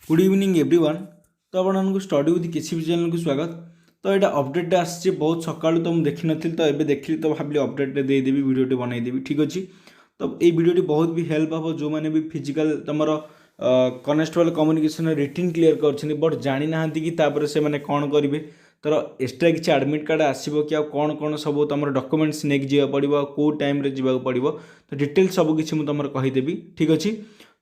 Good evening everyone. तो आपको study with किसी भी चैनल को स्वागत। तो यहाँ अपडेट आसी बहुत सका तो मुझे देखी नी तो ये देखी तो भाविली अपडेट देदेवी भिडियो बनईदेवी ठीक अच्छे। तो ये भिडियो बहुत भी हेल्प हम जो मैंने भी फिजिकल तुम कनेस्टेबल कम्युनिकेशन रिटिन क्लीयर कर बट जानी ना कि से मैंने कौन करेंगे तर एक्सट्रा किसी एडमिट कार्ड आसो कि कौन कौन सब तुम डॉक्यूमेंट्स नहीं जावा पड़ो कौ टाइम जावाक पड़ो तो डिटेल सब किसी मुझे तुम कहीदेवी ठीक अच्छे।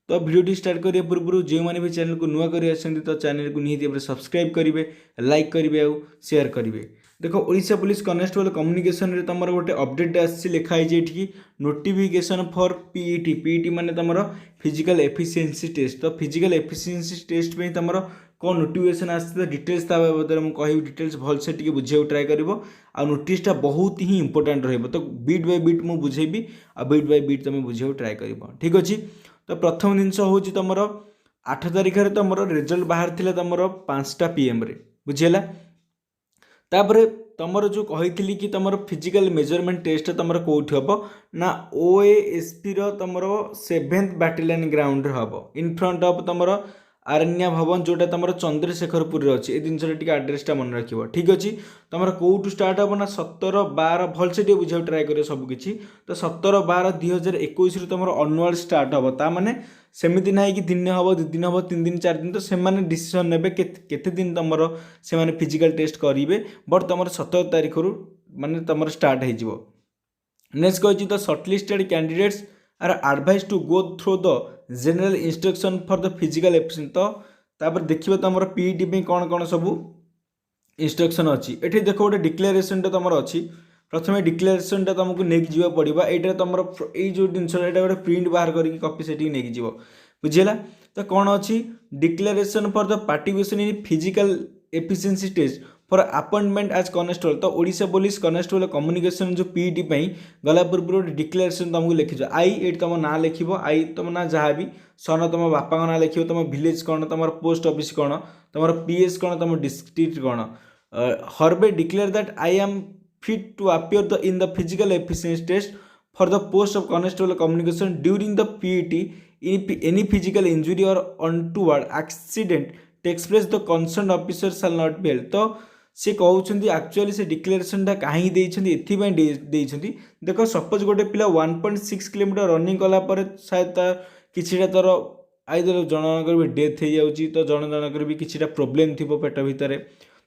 तो भिडियो स्टार्ट करने पूर्व जो मैंने भी चैनल को नुआ कर तो चैनल को निहाती भाव सब्सक्राइब करेंगे लाइक करेंगे और शेयर करेंगे। देखो ओडिशा पुलिस कनेस्टेबल कम्युनिकेशन रे तुम गोटे अपडेट आसी लिखाई ये नोटिफिकेशन फॉर पीईटी पीईटी माने तुम फिजिकल एफिशिएंसी टेस्ट। तो फिजिकल एफिशिएंसी टेस्ट पे तुम कौन नोटिफिकेशन आसी डिटेल्स ता बाबद मुझे कह डिटेल्स भलसे टी बुझे ट्राए कर नोटिसटा बहुत ही इंपोर्टाट रही तो बीट बाय बीट मुझे बुझेबी आ बीट बाय बीट तुम बुझे ट्राए कर ठीक अच्छे। तो प्रथम जिनस हूँ तुम 8 तारिख में तुम रिजल्ट बाहर थिला तुम 5टा PM रे बुझीला। तापर तुम जो कही कि तुम फिजिकल मेजरमेंट टेस्ट तुम कौट हम ना OASP तुम 7th बैटालियन ग्राउंड हम इन फ्रंट ऑफ तुम आरण्या भवन जोटा तुम चंद्रशेखरपुर अच्छे जिनसा आड्रेसटा मन रख ठीक अच्छे। तुम कौटू स्टार्ट हम ना 17/12 भलसे बुझा ट्राए कर सबकि तो 17/12/2021 तुम अनुआल स्टार्ट हम ताने सेमती ना कि दिन हम 2 दिन हम 3 दिन 4 दिन तो से डिसीजन ने केते दिन तुम से फिजिकल टेस्ट करेंगे बट तुम 17 तारिख रू माने तुम स्टार्ट हो। नेक्स्ट कही तो shortlisted candidates are advise to go through the general instruction for the physical efficiency. तो तापर देखिए तुम पीईटी पे कौन कौन सब इंस्ट्रक्शन अच्छी ये देख गोटे डिक्लेरेशन तुम अच्छी प्रथम डिक्लेरेशन तुमको लेकिन जावा पड़ो ये तुम जो जिनस गोटे प्रिंट बाहर करके कपी से नहीं जीव बुझीला। तो कौन अच्छी declaration for the participation in physical efficiency test for appointment as constable. तो ओडिशा पुलिस कनेस्टेबल कम्युनिकेशन जो पीईटी गला पूर्व गोटे डिक्लेरेशन तुमको लिखिज आई ये तुम ना लिख आई तुम ना जहाँ भी सन तुम बापा ना लिख तुम विलेज कौन तुम पोस्ट ऑफिस कौन तुम PS कौन तुम डिस्ट्रिक्ट कौन हरबे declare that I am fit to appear in the physical efficiency test for the post of constable communication during the PET. If any physical injury or untoward accident takes place the concerned officer shall not be held। तो से कहते actually से डिक्लेरेशनटा कहीं देती देख suppose गोटे पिला 1.6 kilometre running कलापर शायद किसी तर आईदर जनकर भी डेथ हो जाऊँगी तो जनकर भी किसी प्रोब्लेम थी पेट भितर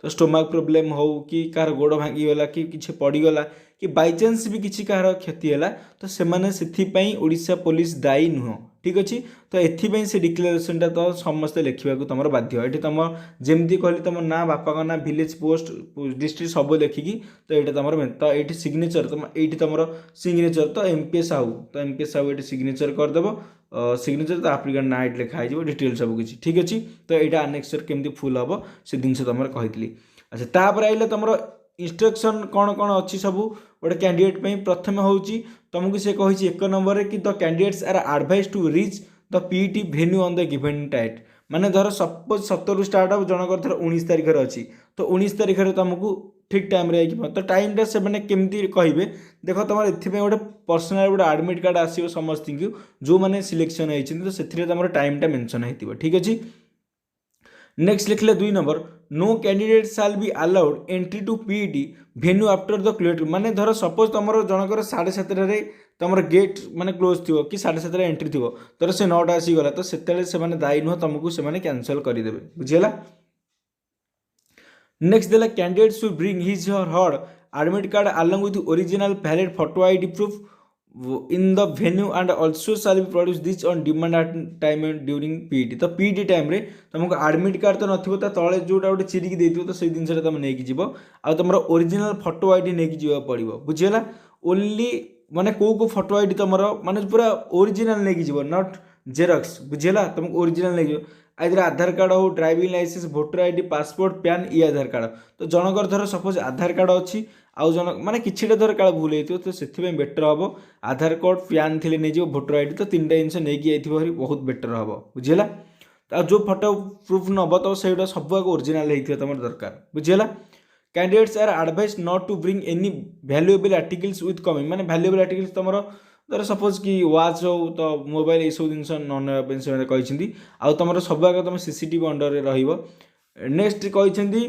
तो स्टोमाक प्रोब्लेम हो कि कार गोड़ भांगीगला कि किसी पड़गला कि बाईचान्स भी किसी कार क्षति है तो से ओडिशा पुलिस दायी नुह ठीक अच्छे। तो ये से डिक्लेरेशनटा तो समस्ते लिखा तुम बाध्य ये तुम जमी कहली तुम ना बापा ना विलेज पोस्ट डिस्ट्रिक्ट सब लिखिकी तो ये तुम तो ये सिग्नेचर तुम ये तुम सिग्नेचर तो MPS साहू तो MPS साहू ये सिग्नेचर करदेव सिग्नेचर तो आप्लिकेंट ना ये लिखाई डिटेल सब किसी ठीक अच्छे। तो यहाँ आनेक्सर केमती फुल हम से जिन तुम कही। अच्छा तापर आइले तुम इंस्ट्रक्शन कौन कौन अच्छी सब गोटे कैंडिडेट प्रथम हूँ तुमको से कही 1 नंबर कि the candidates are advise to reach the PET venue on the given time. माने धर सपोज 17 स्टार्ट हो जनकर धर 19 तारिख अच्छी तो 19 तारिख तुमको ठीक टाइम तो टाइमटा से मैंने केमती कहे देख तुम ये गोटे पर्सनाल गोटे एडमिट कार्ड आसो समस्त जो मैंने सिलेक्शन होती तो से तुम टाइमटा मेंशन हो ठीक अच्छे। नेक्स्ट लिखले 2 number no candidate shall be allowed entry to PET venue after the close माने धर सपोज तुम जनकर 7:30 तुम गेट माने क्लोज थी कि 7:30 एंट्री थी तर से 9टा आसीगला तो से दायी नुह तुमको से कैंसल करदे बुझीला। नेक्स्ट देला candidate should bring his or her admit card along with original valid photo ID proof in the venue and also shall be produce this on demand at time during PET. तो PET time रे तुमको admit card तो नथिबो ता तळे जोटा गोटे चिरिकी देथिबो तो से जिनसटा तुम नेकी जीवो आ तुमरो ओरिजिनल फोटो आईडी नेकी जीवा पड़िबो बुझियला। ओनली माने को फोटो आईडी तुमरो माने पूरा ओरिजिनल नेकी जीवो नॉट जेरॉक्स बुझियला तुमको ओरिजिनल नेकी आइदर आधार कार्ड हो driving licence voter ID passport PAN e Aadhaar card. तो जनकर धर सपोज आधार कार्ड अच्छी आउ जन माने किछिटा धर काल भूल होती तो से बेटर हम आधार कार्ड पैन थी नहीं वोटर आईडी तो 3टा जिन नहीं जाइए बहुत बेटर हम बुझीला। तो जो फोटो प्रूफ नब तो से सब ओरिजिनल होता तुम दरकार बुझीला। Candidates are advise not to bring any valuable articles with coming माने वैल्यूएबल आर्टिकल्स तुम धर सपोज कि वाच हो तो मोबाइल ये सब जिन ना कहते आम सब आगे तुम सीसीटीवी अंडर रही। नेक्स्ट कहते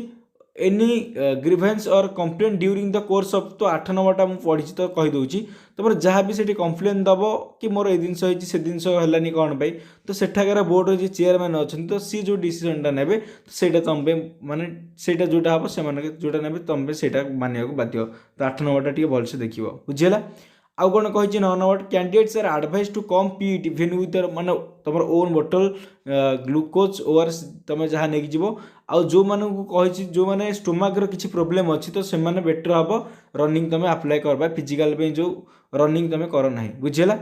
एनी ग्रीभेन्स और complain during the course of तो 8 नंबरटा मुझे पढ़ी तो कहीदे तुम जहाँ भी से कंप्लेन दब कि मोर ये जिन से जिनस है कौन पाई तो सेठाकार बोर्ड जो चेयरमैन अच्छा तो सी जो डिसीजनटा ने तो तुम माने से जोटा हम से जोटा ने तुम से मानने को बाध्य। तो 8 नंबरटा भलसे देख बुझीगला। आउ कौन कही 9 number candidates are advise to come PET even with माने तुम ओन बोटल ग्लूकोज ओआरएस तुम जहाँ नहीं जीव आउ जो मानू कही जो मैंने स्टोमाक्र किसी प्रोब्लेम अच्छी तो से बेटर हम रनिंग तुम आप्लाय करवा फिजिकाल जो रनिंग तुम कर ना बुझीगला।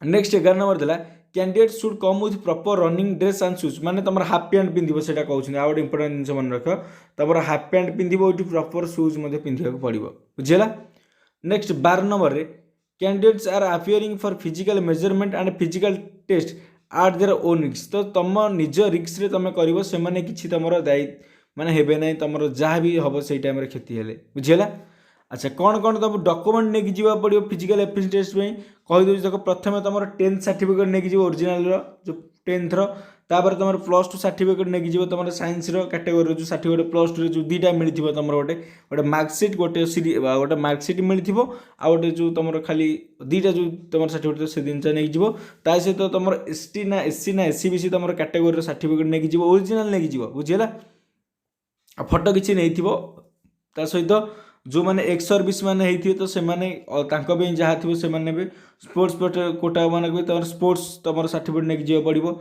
नेक्स्ट 11 नंबर देला candidate should come with proper running dress and shoes माने तुम हाफ पैंट पिंधिबो सेटा कहउछन आ गोटे इंपोर्टेंट जिन मन रख तुम हाफ पैंट पिंधिबो ओटी प्रॉपर शूज मध्ये पिंधिबा पड़िबो बुझीगला। नेक्स्ट 12 नंबर रे candidates are appearing for physical measurement and physical test at their own risk तो तुम निज रिस्क रे तुम करिवो से माने किछि तुमरो दायित्व माने हेबे नै तुमरो जहाँ भी हम से टाइम रे क्षति हेले बुझीगला। अच्छा कौन कौन तुम डॉक्यूमेंट लेके जीवा पड़ो फिजिकल एफिशिएंसी टेस्ट में कहीदे देख प्रथम तुम 10th सर्टिफिकेट लेके जीव ओरिजिनल जो 10th तापर तुम +2 सर्टिफिकेट लेके जीव तुम साइंस कैटेगोरी जो सर्टिफिकेट +2 जो दुईटा मिली तुम गोटे गोटे मार्कसीट गोटे गोटे मार्कसीट मिली आ गोटे जो तुम खाली दुईटा जो तुम सर्टिफिकेट से जिन नहीं जीव ता सहित तुम एसटी ना एससी ना एससी बीसी तुम कैटेगोरी सर्टिफिकेट लेके जीव ओरिजिनल लेके जीव बुझीगला। फोटो किसी नहीं ता सहित जो मैंने एक्स सर्विस मैंने होते तो से जहाँ थी से स्पोर्ट्स कोटा मान स्पोर्ट्स तुम सर्टिफिकेट नहीं जा पड़ो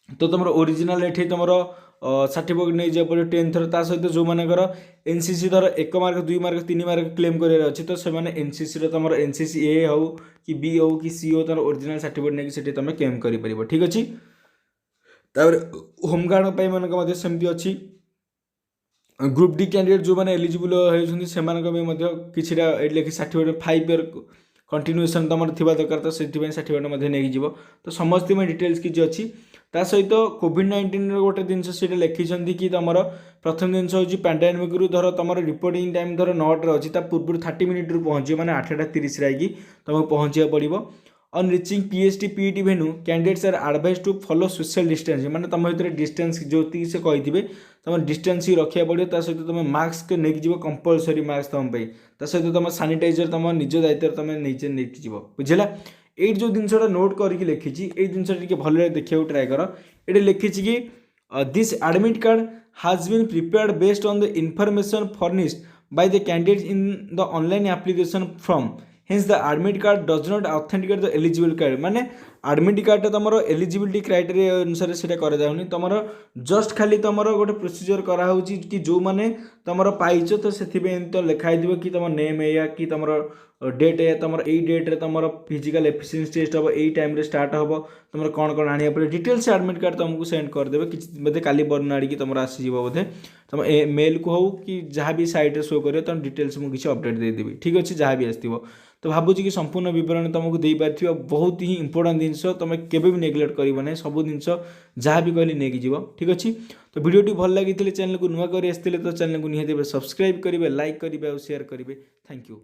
तो तुम ओरिजिनल ये तुम सर्टिफिकेट नहीं जा पड़ो 10th सहित जो मानकर एनसीसी धर 1 मार्क 2 मार्क 3 मार्क क्लेम कर अच्छे तो से एनसीसी तुम एनसीसी ए हो कि बी हो कि सी हो तुम ओरिजिनल सर्टिफिकेट नहीं तुम क्लेम कर ठीक अच्छे। होमगार्ड मानक सेमती अच्छी ग्रुप डी कैंडिडेट जो मैंने एलिजिबल होती कि लिखी सर्टिफिकेट 5 ईयर कंटिन्यूएसन तुम थी दरकार तो से सर्टिफिकेट नहीं जीव तो समस्त में डिटेल्स किसी अच्छी ता सहित कोविड-19 गोटे जिनस लिखिं कि तुम प्रथम जिन हूँ पैंडेमिक रु धर तुम रिपोर्टिंग टाइम धर 9 अच्छी पूर्व 30 मिनिट पहुँचे मैंने 8:30 आएगी तुमको पहुँचा पड़ो। On reaching PST PET venue candidates are advise to follow social distance माने तुम भर डिस्टेंस जो से कही तुम डिस्टेंस ही रखा पड़ो सहित तुम मास्क नहीं जीव कंपलसरी मास्क तुम सहित तुम सानिटाइजर तुम निज दायित्व तुम निजे नहीं जीव बुझेगा। ये जो जिनसा नोट करके लिखी ये जिनसा भल देखा ट्राए कर ये लिखी कि this admit card has been prepared based on the information furnished by the candidates in the online application form. Hence the admit card does not authenticate the eligible card. माने admit card तुम eligibility criteria अनुसार से तुम just खाली तुम गोटे procedure कराऊँ कि जो मैंने तुम पाइच तो से तो लिखाई कि तुम नेम या कि तुम डेट या तुम यही डेट्रे तुम फिजिकल एफिशिएंसी टेस्ट हम यही टाइम स्टार्ट हम तुम कौन कौन आने पड़े डिटेल्स एडमिट कार्ड तुमको सेंड करदे कि बोधे काली बर्न आड़िकी तुम आसीज बोधे तुम मेल को हो कि जहाँ भी साइट शो कर तुम डिटेल्स मुझे किसी अपडेट देदेवी ठीक अच्छे जहाँ भी आसो तो भावुँ कि संपूर्ण विवरण तुमको दे पार बहुत ही इंपोर्टेंट जिनस तुम केवे भी नेग्लेक्ट कर सब जिन जहाँ भी कहली नहीं जीव ठीक अच्छे। तो वीडियो भल लगी चैनल को नुआ कर आसते तो चैनल को निहाती सब्सक्राइब करेंगे लाइक करेंगे और शेयर करेंगे। Thank you.